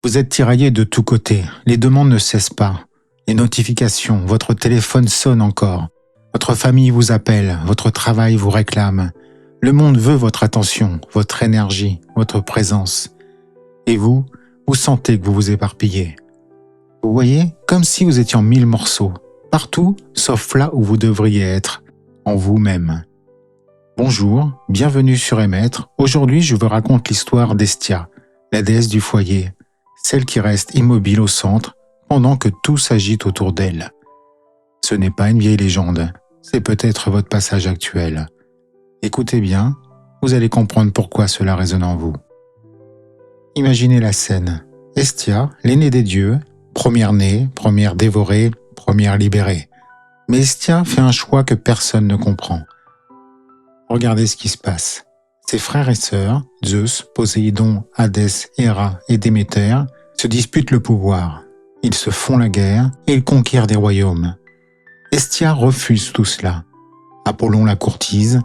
Vous êtes tiraillé de tous côtés, les demandes ne cessent pas. Les notifications, votre téléphone sonne encore. Votre famille vous appelle, votre travail vous réclame. Le monde veut votre attention, votre énergie, votre présence. Et vous sentez que vous vous éparpillez. Vous voyez, comme si vous étiez en 1000 morceaux, partout sauf là où vous devriez être, en vous-même. Bonjour, bienvenue sur Émettre. Aujourd'hui, je vous raconte l'histoire d'Hestia, la déesse du foyer, celle qui reste immobile au centre pendant que tout s'agite autour d'elle. Ce n'est pas une vieille légende, c'est peut-être votre passage actuel. Écoutez bien, vous allez comprendre pourquoi cela résonne en vous. Imaginez la scène. Hestia, l'aînée des dieux, première née, première dévorée, première libérée. Mais Hestia fait un choix que personne ne comprend. Regardez ce qui se passe. Ses frères et sœurs, Zeus, Poséidon, Hadès, Héra et Déméter, se disputent le pouvoir. Ils se font la guerre et ils conquièrent des royaumes. Hestia refuse tout cela. Apollon la courtise,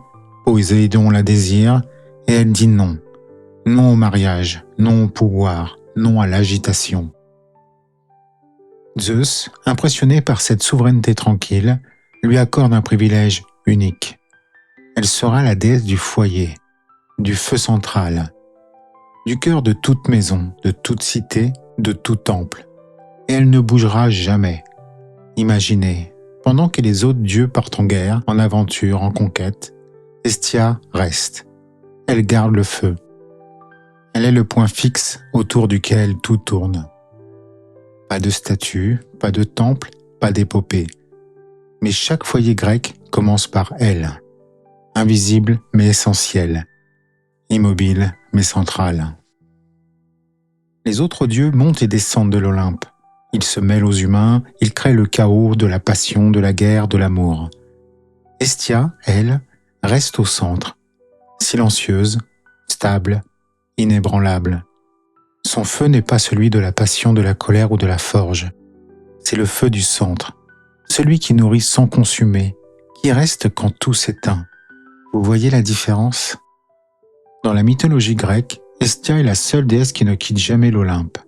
Poséidon la désire et elle dit non. Non au mariage, non au pouvoir, non à l'agitation. Zeus, impressionné par cette souveraineté tranquille, lui accorde un privilège unique. Elle sera la déesse du foyer, du feu central, du cœur de toute maison, de toute cité, de tout temple. Et elle ne bougera jamais. Imaginez, pendant que les autres dieux partent en guerre, en aventure, en conquête, Hestia reste. Elle garde le feu. Elle est le point fixe autour duquel tout tourne. Pas de statue, pas de temple, pas d'épopée. Mais chaque foyer grec commence par elle. Invisible mais essentielle. Immobile mais centrale. Les autres dieux montent et descendent de l'Olympe. Ils se mêlent aux humains, ils créent le chaos de la passion, de la guerre, de l'amour. Hestia, elle, reste au centre, silencieuse, stable, inébranlable. Son feu n'est pas celui de la passion, de la colère ou de la forge. C'est le feu du centre, celui qui nourrit sans consumer, qui reste quand tout s'éteint. Vous voyez la différence ? Dans la mythologie grecque, Hestia est la seule déesse qui ne quitte jamais l'Olympe.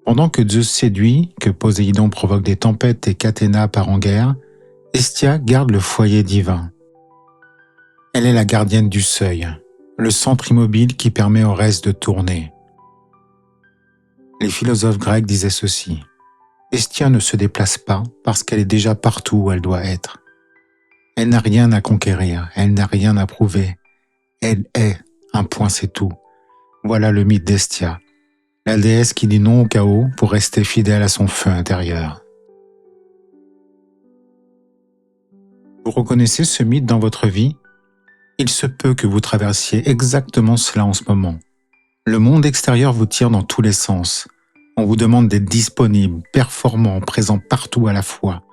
Pendant que Zeus séduit, que Poséidon provoque des tempêtes et qu'Athéna part en guerre, Hestia garde le foyer divin. Elle est la gardienne du seuil, le centre immobile qui permet au reste de tourner. Les philosophes grecs disaient ceci. Hestia ne se déplace pas parce qu'elle est déjà partout où elle doit être. Elle n'a rien à conquérir, elle n'a rien à prouver. Elle est, un point c'est tout. Voilà le mythe d'Hestia, la déesse qui dit non au chaos pour rester fidèle à son feu intérieur. Vous reconnaissez ce mythe dans votre vie ? Il se peut que vous traversiez exactement cela en ce moment. Le monde extérieur vous tire dans tous les sens. On vous demande d'être disponible, performant, présent partout à la fois.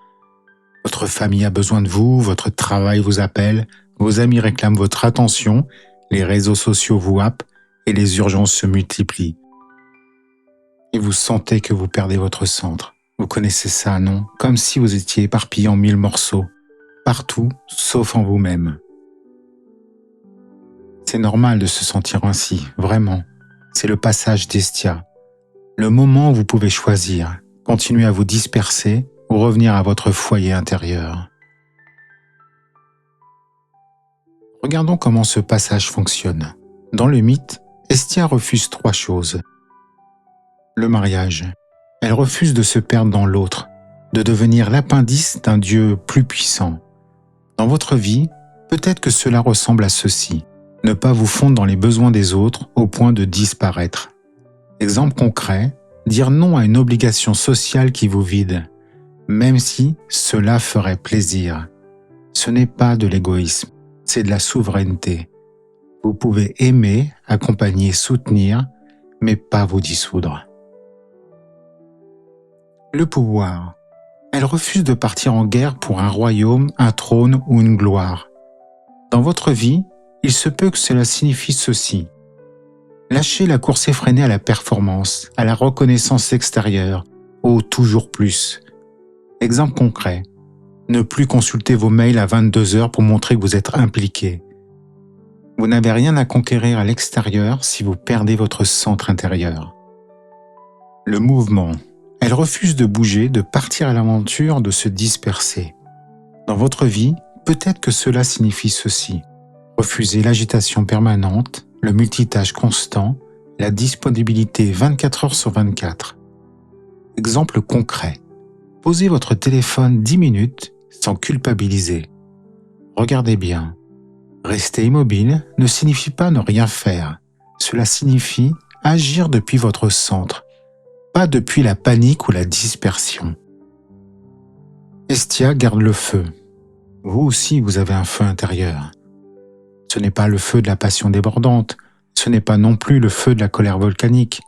Votre famille a besoin de vous, votre travail vous appelle, vos amis réclament votre attention, les réseaux sociaux vous happent et les urgences se multiplient. Et vous sentez que vous perdez votre centre. Vous connaissez ça, non ? Comme si vous étiez éparpillé en 1000 morceaux, partout sauf en vous-même. C'est normal de se sentir ainsi, vraiment. C'est le passage d'Hestia. Le moment où vous pouvez choisir, continuer à vous disperser ou revenir à votre foyer intérieur. Regardons comment ce passage fonctionne. Dans le mythe, Hestia refuse 3 choses. Le mariage. Elle refuse de se perdre dans l'autre, de devenir l'appendice d'un dieu plus puissant. Dans votre vie, peut-être que cela ressemble à ceci. Ne pas vous fondre dans les besoins des autres au point de disparaître. Exemple concret, dire non à une obligation sociale qui vous vide, même si cela ferait plaisir. Ce n'est pas de l'égoïsme, c'est de la souveraineté. Vous pouvez aimer, accompagner, soutenir, mais pas vous dissoudre. Le pouvoir. Elle refuse de partir en guerre pour un royaume, un trône ou une gloire. Dans votre vie, il se peut que cela signifie ceci. Lâchez la course effrénée à la performance, à la reconnaissance extérieure, au toujours plus. Exemple concret. Ne plus consulter vos mails à 22 heures pour montrer que vous êtes impliqué. Vous n'avez rien à conquérir à l'extérieur si vous perdez votre centre intérieur. Le mouvement. Elle refuse de bouger, de partir à l'aventure, de se disperser. Dans votre vie, peut-être que cela signifie ceci. Refuser l'agitation permanente, le multitâche constant, la disponibilité 24 heures sur 24. Exemple concret. Posez votre téléphone 10 minutes sans culpabiliser. Regardez bien. Rester immobile ne signifie pas ne rien faire. Cela signifie agir depuis votre centre, pas depuis la panique ou la dispersion. Hestia garde le feu. Vous aussi, vous avez un feu intérieur. Ce n'est pas le feu de la passion débordante, ce n'est pas non plus le feu de la colère volcanique.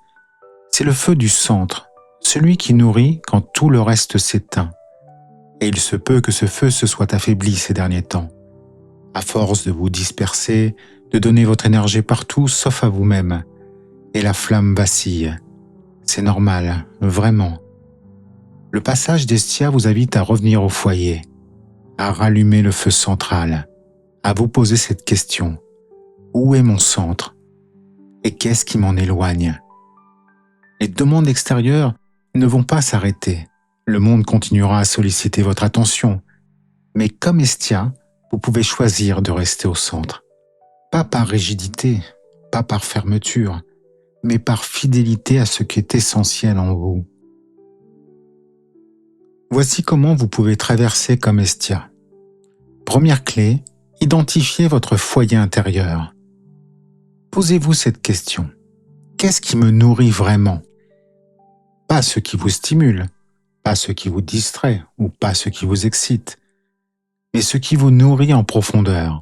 C'est le feu du centre, celui qui nourrit quand tout le reste s'éteint. Et il se peut que ce feu se soit affaibli ces derniers temps. À force de vous disperser, de donner votre énergie partout sauf à vous-même, et la flamme vacille. C'est normal, vraiment. Le passage d'Hestia vous invite à revenir au foyer, à rallumer le feu central, à vous poser cette question. Où est mon centre? Et qu'est-ce qui m'en éloigne? Les demandes extérieures ne vont pas s'arrêter. Le monde continuera à solliciter votre attention. Mais comme Hestia, vous pouvez choisir de rester au centre. Pas par rigidité, pas par fermeture, mais par fidélité à ce qui est essentiel en vous. Voici comment vous pouvez traverser comme Hestia. Première clé, identifiez votre foyer intérieur. Posez-vous cette question. Qu'est-ce qui me nourrit vraiment? Pas ce qui vous stimule, pas ce qui vous distrait ou pas ce qui vous excite, mais ce qui vous nourrit en profondeur.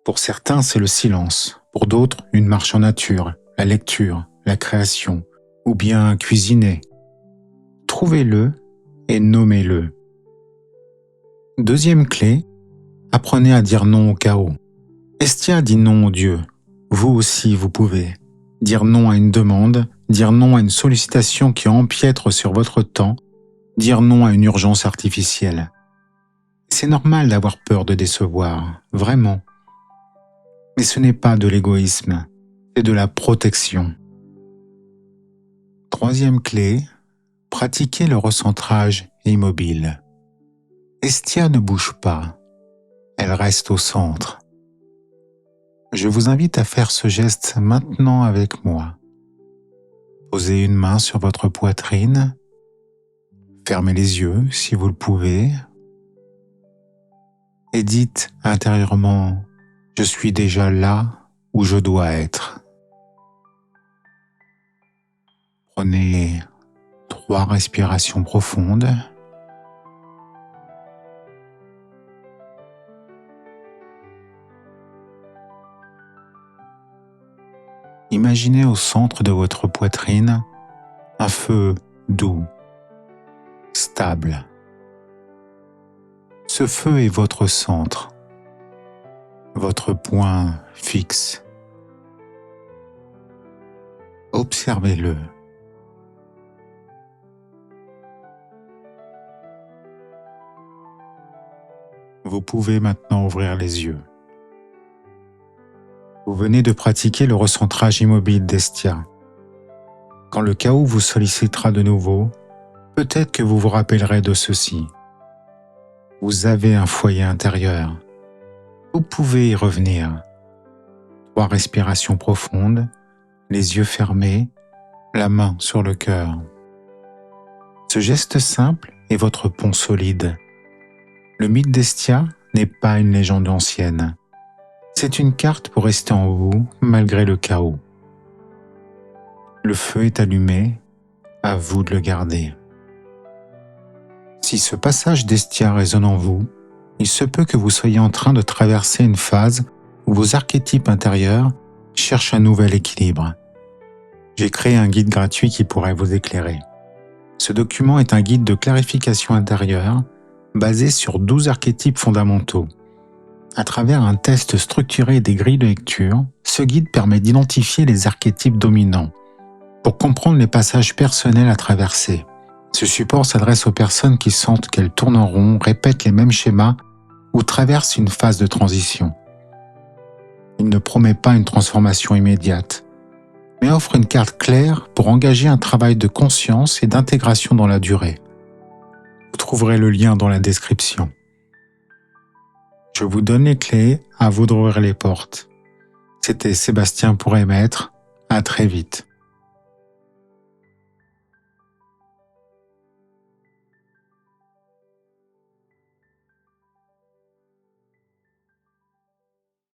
Pour certains, c'est le silence, pour d'autres, une marche en nature, la lecture, la création, ou bien cuisiner. Trouvez-le et nommez-le. Deuxième clé, apprenez à dire non au chaos. Hestia dit non au Dieu. Vous aussi, vous pouvez. Dire non à une demande, dire non à une sollicitation qui empiètre sur votre temps, dire non à une urgence artificielle. C'est normal d'avoir peur de décevoir, vraiment. Mais ce n'est pas de l'égoïsme, c'est de la protection. Troisième clé, pratiquez le recentrage immobile. Hestia ne bouge pas, elle reste au centre. Je vous invite à faire ce geste maintenant avec moi. Posez une main sur votre poitrine, fermez les yeux si vous le pouvez, et dites intérieurement « Je suis déjà là où je dois être ». Prenez 3 respirations profondes. Imaginez au centre de votre poitrine un feu doux, stable. Ce feu est votre centre, votre point fixe. Observez-le. Vous pouvez maintenant ouvrir les yeux. Vous venez de pratiquer le recentrage immobile d'Hestia. Quand le chaos vous sollicitera de nouveau, peut-être que vous vous rappellerez de ceci. Vous avez un foyer intérieur. Vous pouvez y revenir. 3 respirations profondes, les yeux fermés, la main sur le cœur. Ce geste simple est votre pont solide. Le mythe d'Hestia n'est pas une légende ancienne. C'est une carte pour rester en vous malgré le chaos. Le feu est allumé, à vous de le garder. Si ce passage d'Hestia résonne en vous, il se peut que vous soyez en train de traverser une phase où vos archétypes intérieurs cherchent un nouvel équilibre. J'ai créé un guide gratuit qui pourrait vous éclairer. Ce document est un guide de clarification intérieure basé sur 12 archétypes fondamentaux. À travers un test structuré et des grilles de lecture, ce guide permet d'identifier les archétypes dominants pour comprendre les passages personnels à traverser. Ce support s'adresse aux personnes qui sentent qu'elles tournent en rond, répètent les mêmes schémas ou traversent une phase de transition. Il ne promet pas une transformation immédiate, mais offre une carte claire pour engager un travail de conscience et d'intégration dans la durée. Vous trouverez le lien dans la description. Je vous donne les clés, à vous d'ouvrir les portes. C'était Sébastien pour émettre. À très vite.